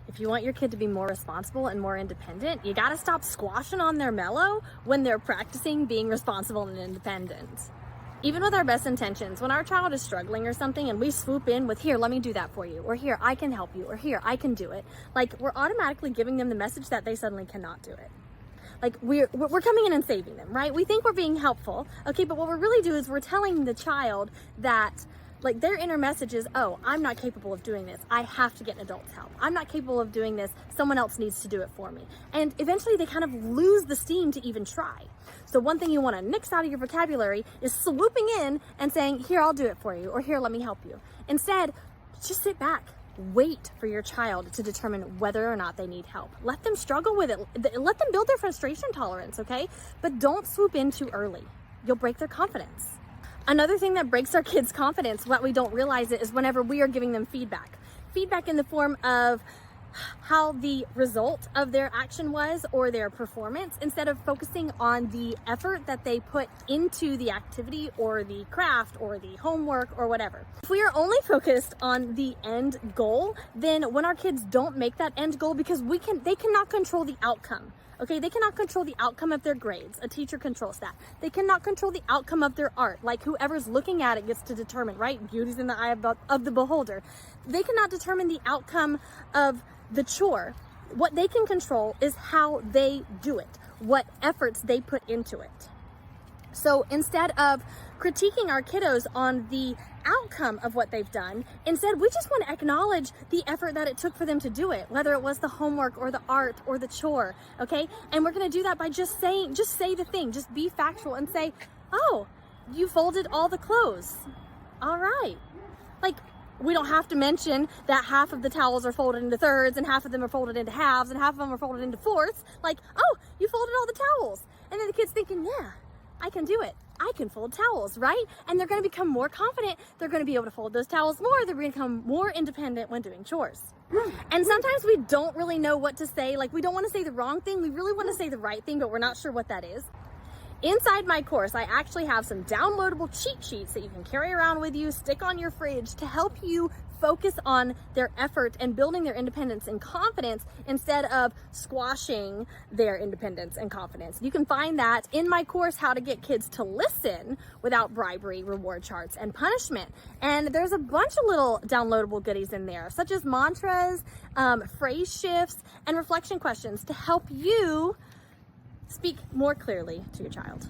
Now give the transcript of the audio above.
If you want your kid to be more responsible and more independent, you gotta stop squashing on their mellow when they're practicing being responsible and independent. Even with our best intentions, when our child is struggling or something and we swoop in with, here, let me do that for you, or here, I can help you, or here, I can do it, like we're automatically giving them the message that they suddenly cannot do it. Like we're coming in and saving them, right? We think we're being helpful, okay, but what we're really doing is we're telling the child that like their inner message is, oh, I'm not capable of doing this. I have to get an adult's help. I'm not capable of doing this. Someone else needs to do it for me. And eventually they kind of lose the steam to even try. So one thing you want to nix out of your vocabulary is swooping in and saying, here, I'll do it for you, or here, let me help you. Instead, just sit back. Wait for your child to determine whether or not they need help. Let them struggle with it. Let them build their frustration tolerance, okay? But don't swoop in too early. You'll break their confidence. Another thing that breaks our kids' confidence, what we don't realize it, is whenever we are giving them feedback. Feedback in the form of how the result of their action was or their performance, instead of focusing on the effort that they put into the activity or the craft or the homework or whatever. If we are only focused on the end goal, then when our kids don't make that end goal, because they cannot control the outcome. Okay, they cannot control the outcome of their grades. A teacher controls that. They cannot control the outcome of their art. Like whoever's looking at it gets to determine, right? Beauty's in the eye of the beholder. They cannot determine the outcome of the chore. What they can control is how they do it, what efforts they put into it. So instead of critiquing our kiddos on the outcome of what they've done, instead we just want to acknowledge the effort that it took for them to do it, whether it was the homework or the art or the chore, okay? And we're going to do that by just say the thing, just be factual and say, oh, you folded all the clothes. All right. Like, we don't have to mention that half of the towels are folded into thirds and half of them are folded into halves and half of them are folded into fourths. Like, oh, you folded all the towels. And then the kid's thinking, yeah, I can do it. I can fold towels, right? And they're going to become more confident. They're going to be able to fold those towels more. They're going to become more independent when doing chores. And sometimes we don't really know what to say. Like, we don't want to say the wrong thing. We really want to say the right thing, but we're not sure what that is. Inside my course, I actually have some downloadable cheat sheets that you can carry around with you, stick on your fridge to help you focus on their effort and building their independence and confidence instead of squashing their independence and confidence. You can find that in my course, How to Get Kids to Listen Without Bribery, Reward Charts, and Punishment. And there's a bunch of little downloadable goodies in there, such as mantras, phrase shifts, and reflection questions to help you speak more clearly to your child.